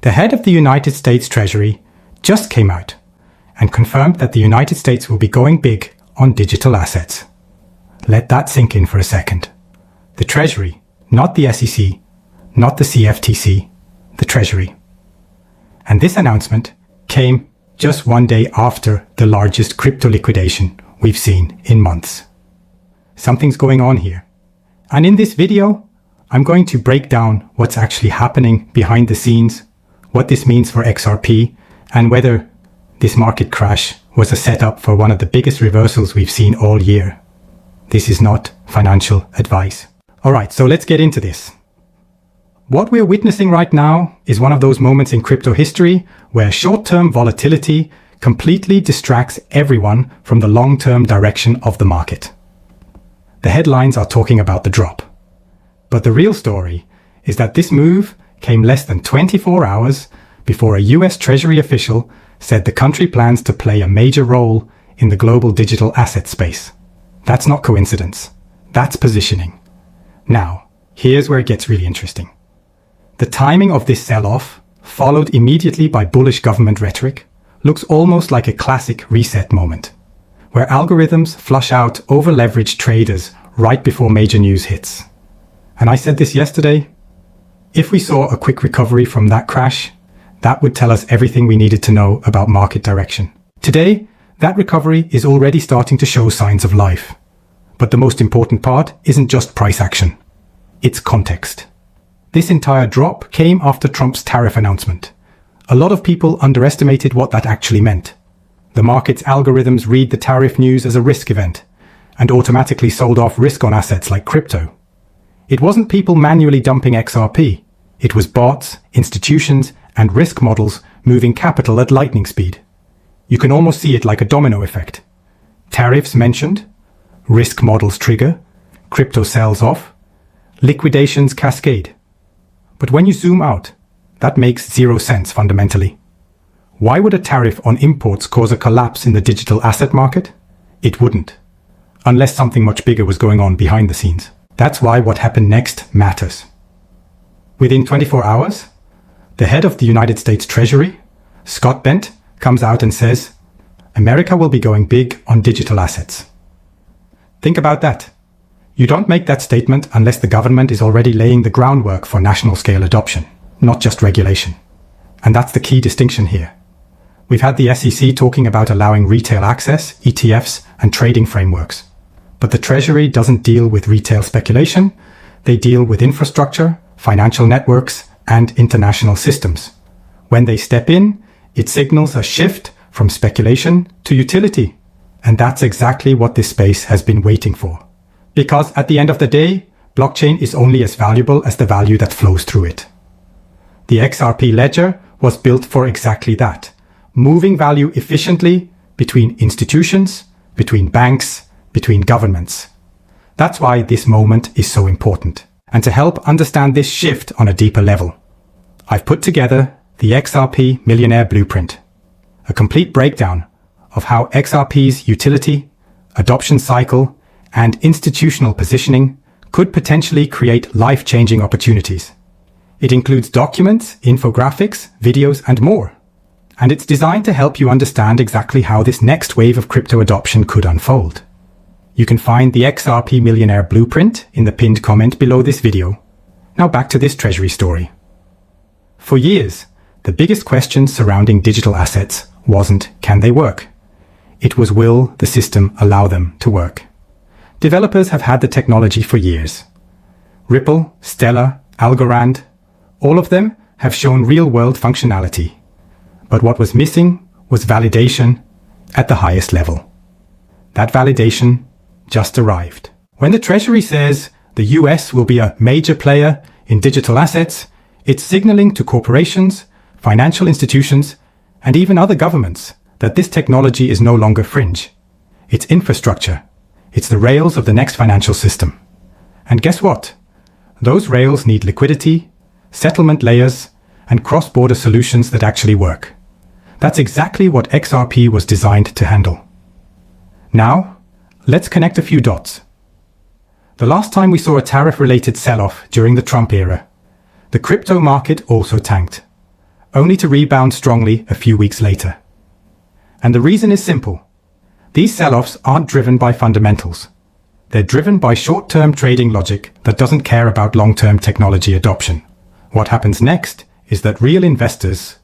The head of the United States Treasury just came out and confirmed that the United States will be going big on digital assets. Let that sink in for a second. The Treasury, not the SEC, not the CFTC, the Treasury. And this announcement came just one day after the largest crypto liquidation we've seen in months. Something's going on here. And in this video, I'm going to break down what's actually happening behind the scenes, what this means for XRP, and whether this market crash was a setup for one of the biggest reversals we've seen all year. This is not financial advice. All right, so let's get into this. What we're witnessing right now is one of those moments in crypto history where short-term volatility completely distracts everyone from the long-term direction of the market. The headlines are talking about the drop. But the real story is that this move came less than 24 hours before a US Treasury official said the country plans to play a major role in the global digital asset space. That's not coincidence. That's positioning. Now, here's where it gets really interesting. The timing of this sell-off, followed immediately by bullish government rhetoric, looks almost like a classic reset moment, where algorithms flush out over-leveraged traders right before major news hits. And I said this yesterday, if we saw a quick recovery from that crash, that would tell us everything we needed to know about market direction. Today, that recovery is already starting to show signs of life. But the most important part isn't just price action. It's context. This entire drop came after Trump's tariff announcement. A lot of people underestimated what that actually meant. The market's algorithms read the tariff news as a risk event and automatically sold off risk on assets like crypto. It wasn't people manually dumping XRP. It was bots, institutions, and risk models moving capital at lightning speed. You can almost see it like a domino effect. Tariffs mentioned, risk models trigger, crypto sells off, liquidations cascade. But when you zoom out, that makes zero sense fundamentally. Why would a tariff on imports cause a collapse in the digital asset market? It wouldn't, unless something much bigger was going on behind the scenes. That's why what happened next matters. Within 24 hours, the head of the United States Treasury, Scott Bent, comes out and says, America will be going big on digital assets. Think about that. You don't make that statement unless the government is already laying the groundwork for national scale adoption, not just regulation. And that's the key distinction here. We've had the SEC talking about allowing retail access, ETFs, and trading frameworks. But the Treasury doesn't deal with retail speculation. They deal with infrastructure, financial networks, and international systems. When they step in, it signals a shift from speculation to utility. And that's exactly what this space has been waiting for. Because at the end of the day, blockchain is only as valuable as the value that flows through it. The XRP ledger was built for exactly that, moving value efficiently between institutions, between banks, between governments. That's why this moment is so important. And to help understand this shift on a deeper level, I've put together the XRP Millionaire Blueprint, a complete breakdown of how XRP's utility, adoption cycle, and institutional positioning could potentially create life-changing opportunities. It includes documents, infographics, videos, and more. And it's designed to help you understand exactly how this next wave of crypto adoption could unfold. You can find the XRP Millionaire Blueprint in the pinned comment below this video. Now back to this Treasury story. For years, the biggest question surrounding digital assets wasn't can they work? It was will the system allow them to work? Developers have had the technology for years. Ripple, Stellar, Algorand, all of them have shown real-world functionality. But what was missing was validation at the highest level. That validation just arrived. When the Treasury says the US will be a major player in digital assets, it's signaling to corporations, financial institutions, and even other governments that this technology is no longer fringe. It's infrastructure. It's the rails of the next financial system. And guess what? Those rails need liquidity, settlement layers, and cross-border solutions that actually work. That's exactly what XRP was designed to handle. Now, let's connect a few dots. The last time we saw a tariff-related sell-off during the Trump era, the crypto market also tanked. only to rebound strongly a few weeks later. And the reason is simple. These sell-offs aren't driven by fundamentals. They're driven by short-term trading logic that doesn't care about long-term technology adoption. What happens next is that real investors,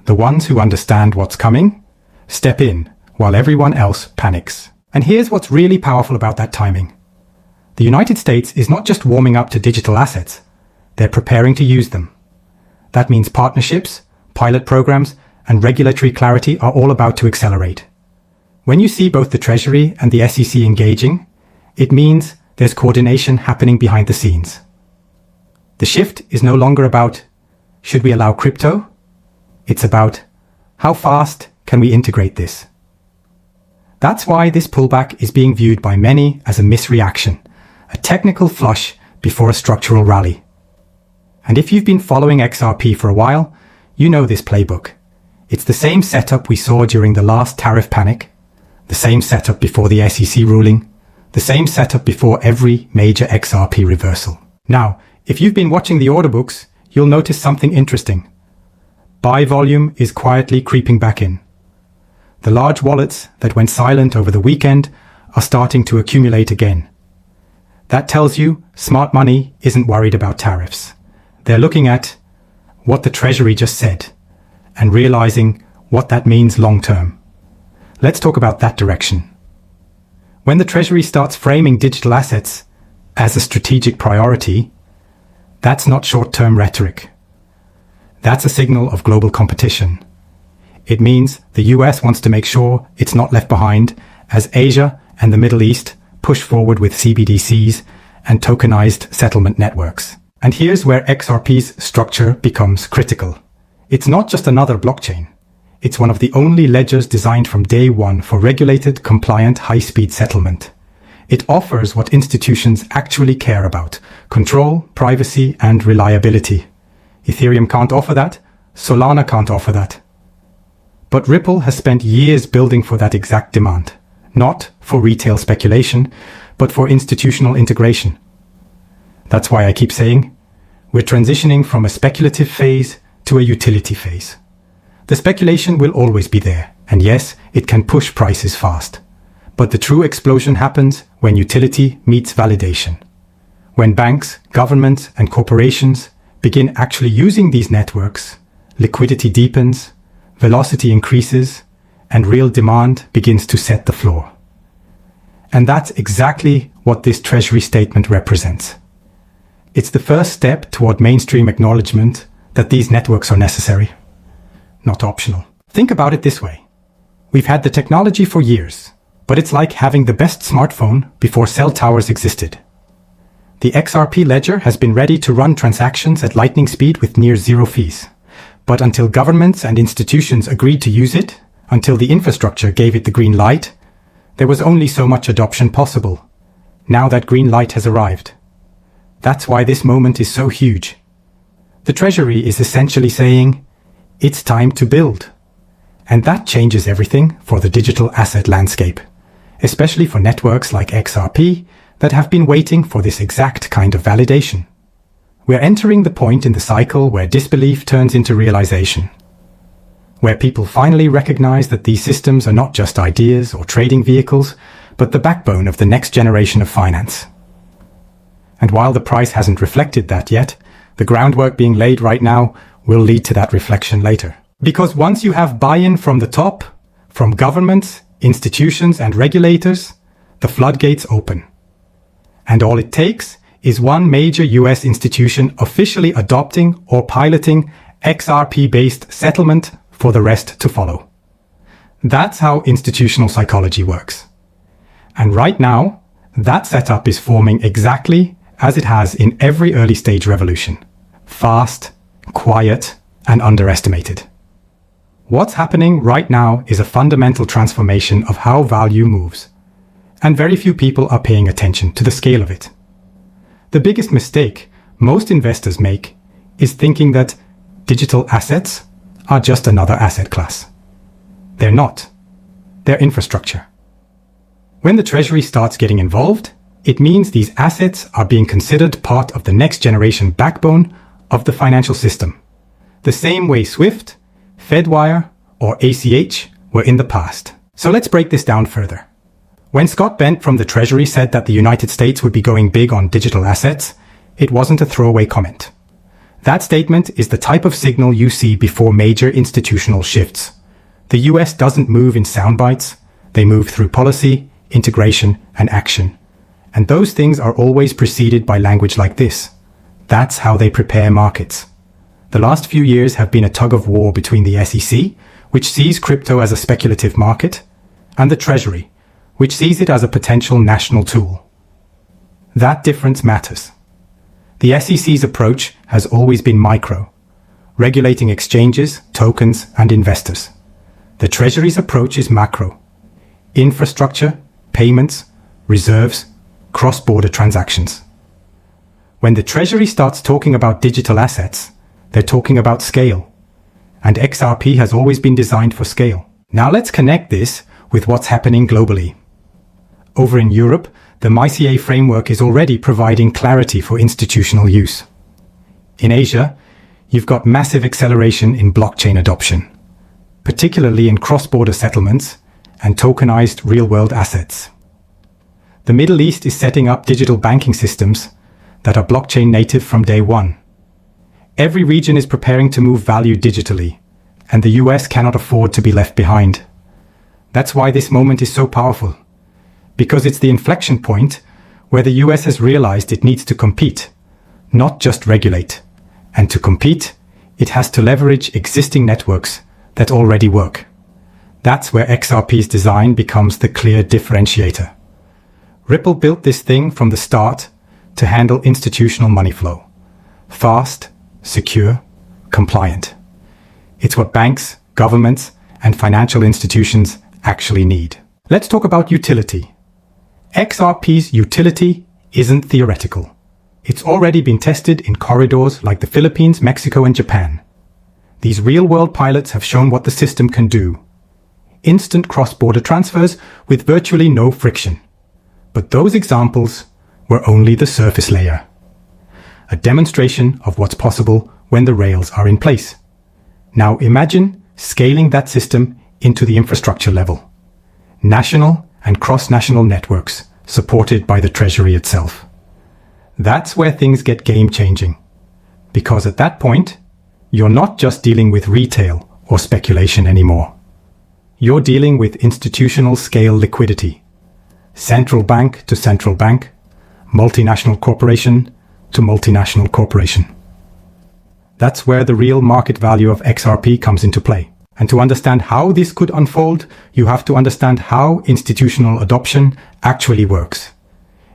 the ones who understand what's coming, step in while everyone else panics. And here's what's really powerful about that timing. The United States is not just warming up to digital assets, they're preparing to use them. That means partnerships, pilot programs, and regulatory clarity are all about to accelerate. When you see both the Treasury and the SEC engaging, it means there's coordination happening behind the scenes. The shift is no longer about, should we allow crypto? It's about, how fast can we integrate this? That's why this pullback is being viewed by many as a misreaction, a technical flush before a structural rally. And if you've been following XRP for a while, you know this playbook. It's the same setup we saw during the last tariff panic, the same setup before the SEC ruling, the same setup before every major XRP reversal. Now, if you've been watching the order books, you'll notice something interesting. Buy volume is quietly creeping back in. The large wallets that went silent over the weekend are starting to accumulate again. That tells you smart money isn't worried about tariffs. They're looking at what the Treasury just said and realizing what that means long term. Let's talk about that direction. When the Treasury starts framing digital assets as a strategic priority, that's not short-term rhetoric. That's a signal of global competition. It means the US wants to make sure it's not left behind as Asia and the Middle East push forward with CBDCs and tokenized settlement networks. And here's where XRP's structure becomes critical. It's not just another blockchain. It's one of the only ledgers designed from day one for regulated, compliant, high-speed settlement. It offers what institutions actually care about: control, privacy, and reliability. Ethereum can't offer that. Solana can't offer that. But Ripple has spent years building for that exact demand, not for retail speculation, but for institutional integration. That's why I keep saying, we're transitioning from a speculative phase to a utility phase. The speculation will always be there, and yes, it can push prices fast. But the true explosion happens when utility meets validation. When banks, governments, and corporations begin actually using these networks, liquidity deepens, velocity increases, and real demand begins to set the floor. And that's exactly what this Treasury statement represents. It's the first step toward mainstream acknowledgement that these networks are necessary, not optional. Think about it this way. We've had the technology for years, but it's like having the best smartphone before cell towers existed. The XRP ledger has been ready to run transactions at lightning speed with near zero fees. But until governments and institutions agreed to use it, until the infrastructure gave it the green light, there was only so much adoption possible. Now that green light has arrived. That's why this moment is so huge. The Treasury is essentially saying, it's time to build. And that changes everything for the digital asset landscape, especially for networks like XRP that have been waiting for this exact kind of validation. We're entering the point in the cycle where disbelief turns into realization, where people finally recognize that these systems are not just ideas or trading vehicles, but the backbone of the next generation of finance. And while the price hasn't reflected that yet, the groundwork being laid right now will lead to that reflection later. Because once you have buy-in from the top, from governments, institutions, and regulators, the floodgates open. And all it takes is one major US institution officially adopting or piloting XRP-based settlement for the rest to follow. That's how institutional psychology works. And right now, that setup is forming exactly as it has in every early stage revolution. Fast, quiet, and underestimated. What's happening right now is a fundamental transformation of how value moves. And very few people are paying attention to the scale of it. The biggest mistake most investors make is thinking that digital assets are just another asset class. They're not. They're infrastructure. When the Treasury starts getting involved, it means these assets are being considered part of the next generation backbone of the financial system. the same way SWIFT, Fedwire, or ACH were in the past. So let's break this down further. When Scott Bent from the Treasury said that the United States would be going big on digital assets, it wasn't a throwaway comment. That statement is the type of signal you see before major institutional shifts. The US doesn't move in sound bites, they move through policy, integration, and action. And those things are always preceded by language like this. That's how they prepare markets. The last few years have been a tug of war between the SEC, which sees crypto as a speculative market, and the Treasury, which sees it as a potential national tool. That difference matters. The SEC's approach has always been micro, regulating exchanges, tokens, and investors. The Treasury's approach is macro, infrastructure, payments, reserves, cross-border transactions. When the Treasury starts talking about digital assets, they're talking about scale. And XRP has always been designed for scale. Now let's connect this with what's happening globally. Over in Europe, the MiCA framework is already providing clarity for institutional use. In Asia, you've got massive acceleration in blockchain adoption, particularly in cross-border settlements and tokenized real-world assets. The Middle East is setting up digital banking systems that are blockchain native from day one. Every region is preparing to move value digitally, and the US cannot afford to be left behind. That's why this moment is so powerful, because it's the inflection point where the US has realized it needs to compete, not just regulate. And to compete, it has to leverage existing networks that already work. That's where XRP's design becomes the clear differentiator. Ripple built this thing from the start to handle institutional money flow. Fast, secure, compliant. It's what banks, governments, and financial institutions actually need. Let's talk about utility. XRP's utility isn't theoretical. It's already been tested in corridors like the Philippines, Mexico, and Japan. These real-world pilots have shown what the system can do. Instant cross-border transfers with virtually no friction. But those examples were only the surface layer. A demonstration of what's possible when the rails are in place. Now imagine scaling that system into the infrastructure level. National and cross-national networks supported by the Treasury itself. That's where things get game-changing. Because at that point, you're not just dealing with retail or speculation anymore. You're dealing with institutional scale liquidity. Central bank to central bank, multinational corporation to multinational corporation. That's where the real market value of XRP comes into play. And to understand how this could unfold, you have to understand how institutional adoption actually works.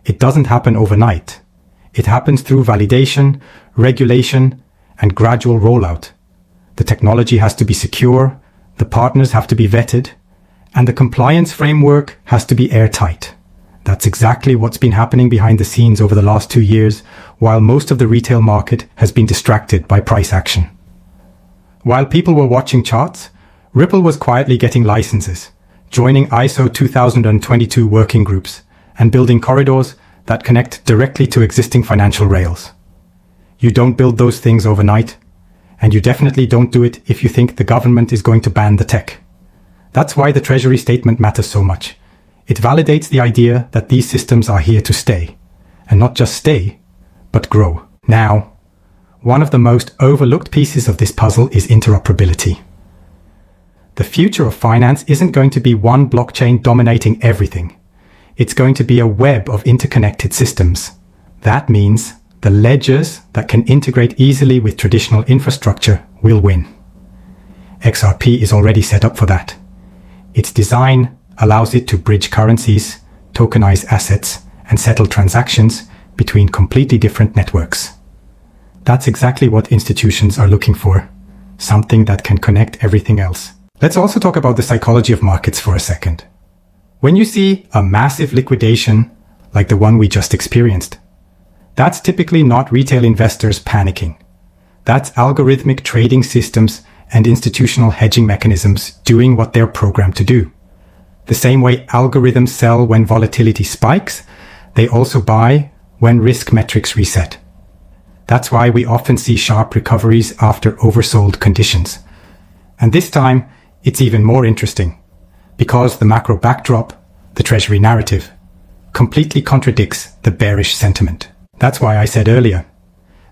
It doesn't happen overnight. It happens through validation, regulation, and gradual rollout. The technology has to be secure, the partners have to be vetted, and the compliance framework has to be airtight. That's exactly what's been happening behind the scenes over the last 2 years, while most of the retail market has been distracted by price action. While people were watching charts, Ripple was quietly getting licenses, joining ISO 2022 working groups, and building corridors that connect directly to existing financial rails. You don't build those things overnight, and you definitely don't do it if you think the government is going to ban the tech. That's why the Treasury statement matters so much. It validates the idea that these systems are here to stay, and not just stay, but grow. Now, one of the most overlooked pieces of this puzzle is interoperability. The future of finance isn't going to be one blockchain dominating everything. It's going to be a web of interconnected systems. That means the ledgers that can integrate easily with traditional infrastructure will win. XRP is already set up for that. Its design allows it to bridge currencies, tokenize assets, and settle transactions between completely different networks. That's exactly what institutions are looking for, something that can connect everything else. Let's also talk about the psychology of markets for a second. When you see a massive liquidation, like the one we just experienced, that's typically not retail investors panicking. That's algorithmic trading systems and institutional hedging mechanisms doing what they're programmed to do. The same way algorithms sell when volatility spikes, they also buy when risk metrics reset. That's why we often see sharp recoveries after oversold conditions. And this time, it's even more interesting, because the macro backdrop, the Treasury narrative, completely contradicts the bearish sentiment. That's why I said earlier,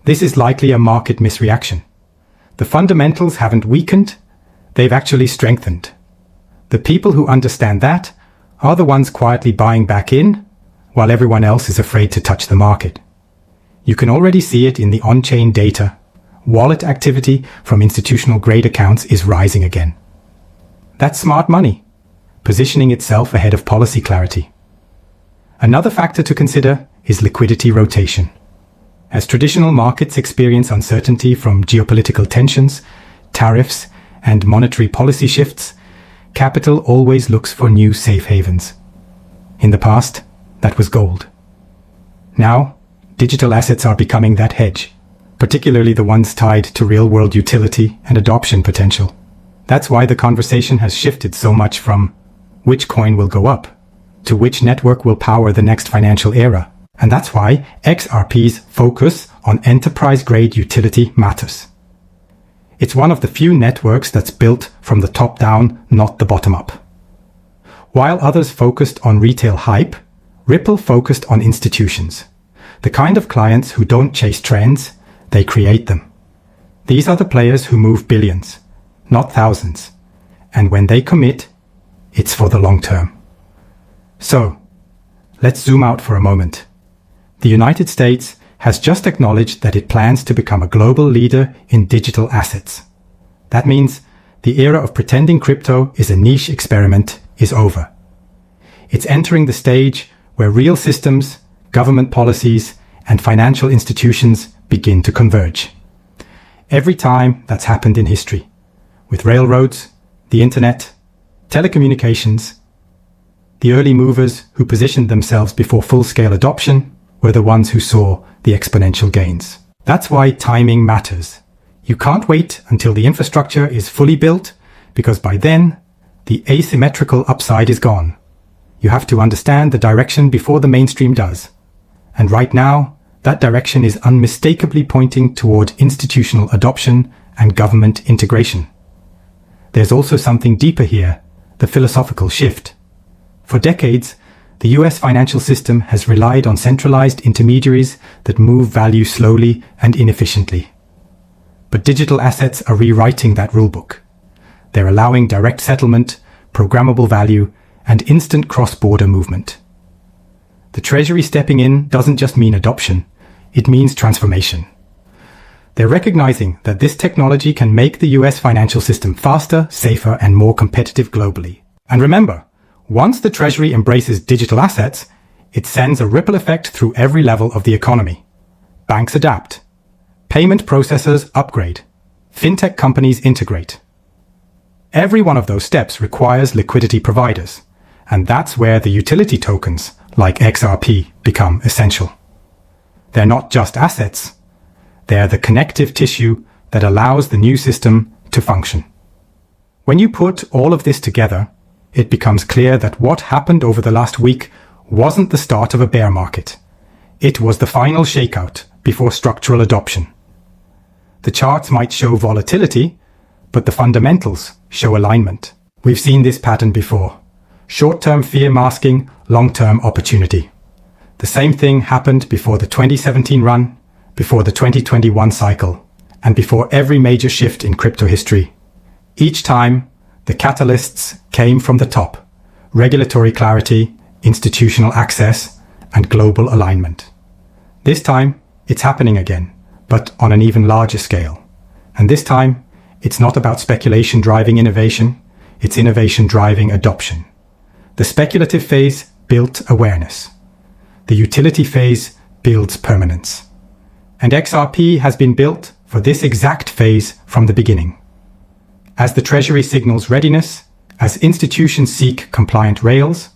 this is likely a market misreaction. The fundamentals haven't weakened, they've actually strengthened. The people who understand that are the ones quietly buying back in, while everyone else is afraid to touch the market. You can already see it in the on-chain data. Wallet activity from institutional grade accounts is rising again. That's smart money, positioning itself ahead of policy clarity. Another factor to consider is liquidity rotation. As traditional markets experience uncertainty from geopolitical tensions, tariffs, and monetary policy shifts, capital always looks for new safe havens. In the past, that was gold. Now, digital assets are becoming that hedge, particularly the ones tied to real-world utility and adoption potential. That's why the conversation has shifted so much from which coin will go up to which network will power the next financial era. And that's why XRP's focus on enterprise-grade utility matters. It's one of the few networks that's built from the top down, not the bottom up. While others focused on retail hype, Ripple focused on institutions. The kind of clients who don't chase trends, they create them. These are the players who move billions, not thousands. And when they commit, it's for the long term. So, let's zoom out for a moment. The United States has just acknowledged that it plans to become a global leader in digital assets. That means the era of pretending crypto is a niche experiment is over. It's entering the stage where real systems, government policies, and financial institutions begin to converge. Every time that's happened in history, with railroads, the internet, telecommunications, the early movers who positioned themselves before full-scale adoption were the ones who saw the exponential gains. That's why timing matters. You can't wait until the infrastructure is fully built, because by then, the asymmetrical upside is gone. You have to understand the direction before the mainstream does. And right now, that direction is unmistakably pointing toward institutional adoption and government integration. There's also something deeper here, the philosophical shift. For decades, the US financial system has relied on centralized intermediaries that move value slowly and inefficiently. But digital assets are rewriting that rulebook. They're allowing direct settlement, programmable value, and instant cross-border movement. The Treasury stepping in doesn't just mean adoption, it means transformation. They're recognizing that this technology can make the US financial system faster, safer, and more competitive globally. And remember, once the Treasury embraces digital assets, it sends a ripple effect through every level of the economy. Banks adapt. Payment processors upgrade. Fintech companies integrate. Every one of those steps requires liquidity providers, and that's where the utility tokens, like XRP, become essential. They're not just assets. They're the connective tissue that allows the new system to function. When you put all of this together, it becomes clear that what happened over the last week wasn't the start of a bear market. It was the final shakeout before structural adoption. The charts might show volatility, but the fundamentals show alignment. We've seen this pattern before. Short-term fear masking long-term opportunity. The same thing happened before the 2017 run, before the 2021 cycle, and before every major shift in crypto history. Each time, the catalysts came from the top: regulatory clarity, institutional access, and global alignment. This time, it's happening again, but on an even larger scale. And this time, it's not about speculation driving innovation, it's innovation driving adoption. The speculative phase built awareness. The utility phase builds permanence. And XRP has been built for this exact phase from the beginning. As the Treasury signals readiness, as institutions seek compliant rails,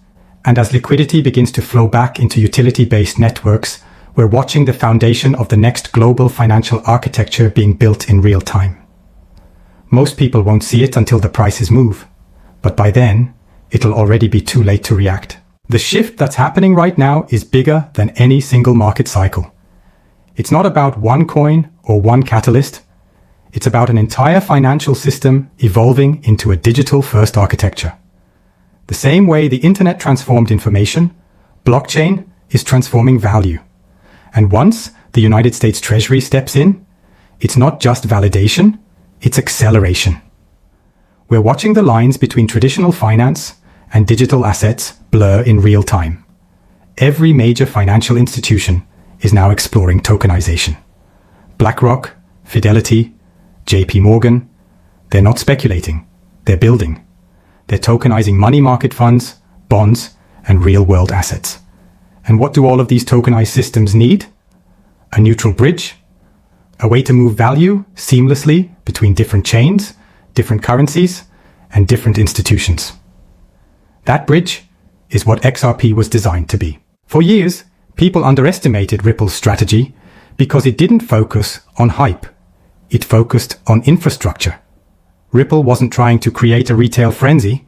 and as liquidity begins to flow back into utility-based networks, we're watching the foundation of the next global financial architecture being built in real time. Most people won't see it until the prices move, but by then, it'll already be too late to react. The shift that's happening right now is bigger than any single market cycle. It's not about one coin or one catalyst. It's about an entire financial system evolving into a digital-first architecture. The same way the internet transformed information, blockchain is transforming value. And once the United States Treasury steps in, it's not just validation, it's acceleration. We're watching the lines between traditional finance and digital assets blur in real time. Every major financial institution is now exploring tokenization. BlackRock, Fidelity, JP Morgan, they're not speculating, they're building. They're tokenizing money market funds, bonds, and real-world assets. And what do all of these tokenized systems need? A neutral bridge, a way to move value seamlessly between different chains, different currencies, and different institutions. That bridge is what XRP was designed to be. For years, people underestimated Ripple's strategy because it didn't focus on hype. It focused on infrastructure. Ripple wasn't trying to create a retail frenzy.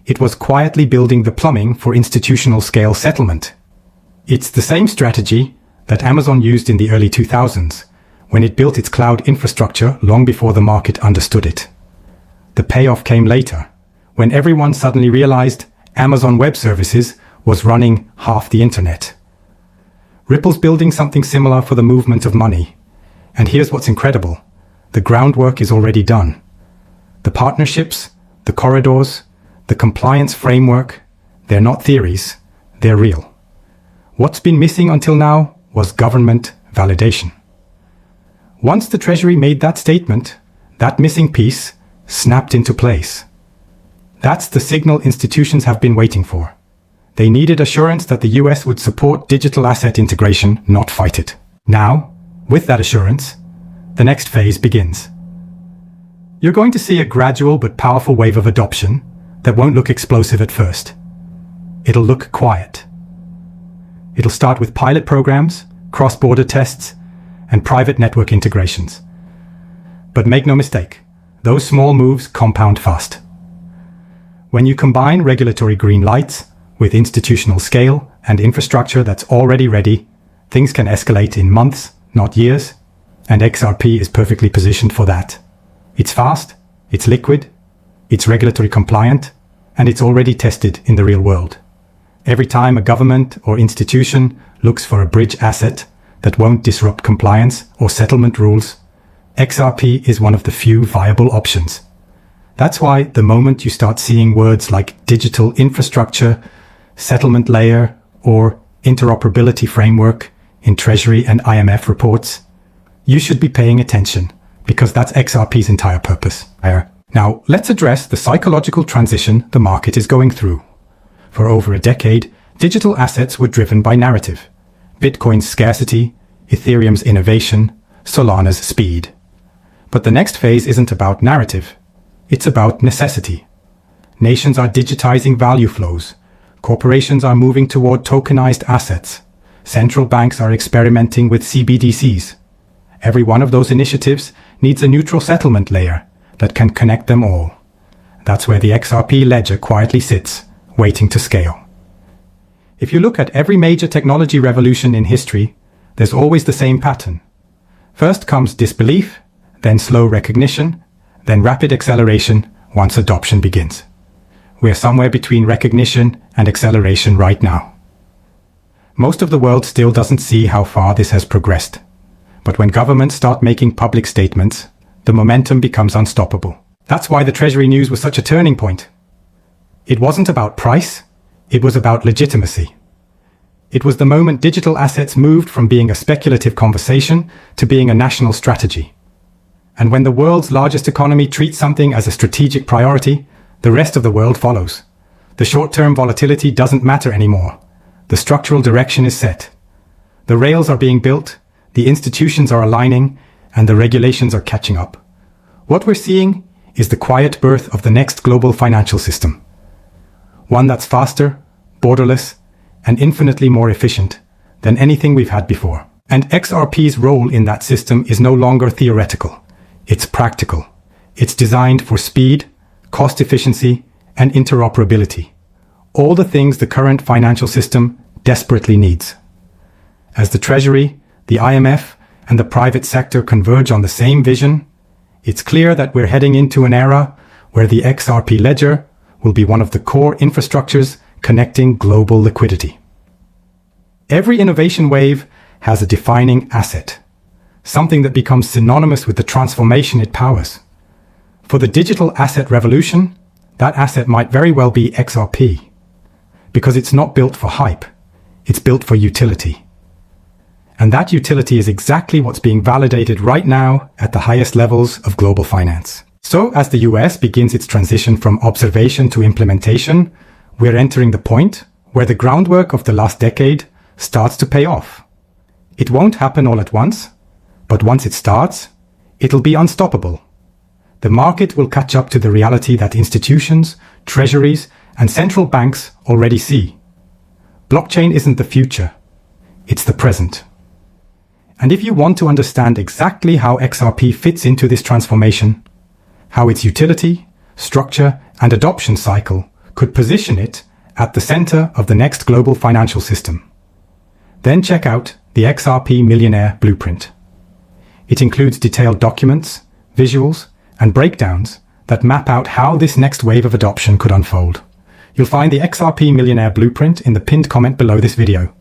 It was quietly building the plumbing for institutional scale settlement. It's the same strategy that Amazon used in the early 2000s, when it built its cloud infrastructure long before the market understood it. The payoff came later, when everyone suddenly realized Amazon Web Services was running half the internet. Ripple's building something similar for the movement of money. And here's what's incredible. The groundwork is already done. The partnerships, the corridors, the compliance framework, they're not theories, they're real. What's been missing until now was government validation. Once the Treasury made that statement, that missing piece snapped into place. That's the signal institutions have been waiting for. They needed assurance that the US would support digital asset integration, not fight it. Now, with that assurance, the next phase begins. You're going to see a gradual but powerful wave of adoption that won't look explosive at first. It'll look quiet. It'll start with pilot programs, cross-border tests, and private network integrations. But make no mistake, those small moves compound fast. When you combine regulatory green lights with institutional scale and infrastructure that's already ready, things can escalate in months, not years, and XRP is perfectly positioned for that. It's fast, it's liquid, it's regulatory compliant, and it's already tested in the real world. Every time a government or institution looks for a bridge asset that won't disrupt compliance or settlement rules, XRP is one of the few viable options. That's why the moment you start seeing words like digital infrastructure, settlement layer, or interoperability framework in Treasury and IMF reports, you should be paying attention, because that's XRP's entire purpose. Now, let's address the psychological transition the market is going through. For over a decade, digital assets were driven by narrative. Bitcoin's scarcity, Ethereum's innovation, Solana's speed. But the next phase isn't about narrative. It's about necessity. Nations are digitizing value flows. Corporations are moving toward tokenized assets. Central banks are experimenting with CBDCs. Every one of those initiatives needs a neutral settlement layer that can connect them all. That's where the XRP ledger quietly sits, waiting to scale. If you look at every major technology revolution in history, there's always the same pattern. First comes disbelief, then slow recognition, then rapid acceleration once adoption begins. We're somewhere between recognition and acceleration right now. Most of the world still doesn't see how far this has progressed. But when governments start making public statements, the momentum becomes unstoppable. That's why the Treasury news was such a turning point. It wasn't about price, it was about legitimacy. It was the moment digital assets moved from being a speculative conversation to being a national strategy. And when the world's largest economy treats something as a strategic priority, the rest of the world follows. The short-term volatility doesn't matter anymore. The structural direction is set. The rails are being built, the institutions are aligning, and the regulations are catching up. What we're seeing is the quiet birth of the next global financial system. One that's faster, borderless, and infinitely more efficient than anything we've had before. And XRP's role in that system is no longer theoretical. It's practical. It's designed for speed, cost efficiency, and interoperability. All the things the current financial system desperately needs. As the Treasury, the IMF, and the private sector converge on the same vision, it's clear that we're heading into an era where the XRP ledger will be one of the core infrastructures connecting global liquidity. Every innovation wave has a defining asset, something that becomes synonymous with the transformation it powers. For the digital asset revolution, that asset might very well be XRP, because it's not built for hype, it's built for utility. And that utility is exactly what's being validated right now at the highest levels of global finance. So as the US begins its transition from observation to implementation, we're entering the point where the groundwork of the last decade starts to pay off. It won't happen all at once, but once it starts, it'll be unstoppable. The market will catch up to the reality that institutions, treasuries, and central banks already see. Blockchain isn't the future, it's the present. And if you want to understand exactly how XRP fits into this transformation, how its utility, structure, and adoption cycle could position it at the center of the next global financial system, then check out the XRP Millionaire Blueprint. It includes detailed documents, visuals, and breakdowns that map out how this next wave of adoption could unfold. You'll find the XRP Millionaire Blueprint in the pinned comment below this video.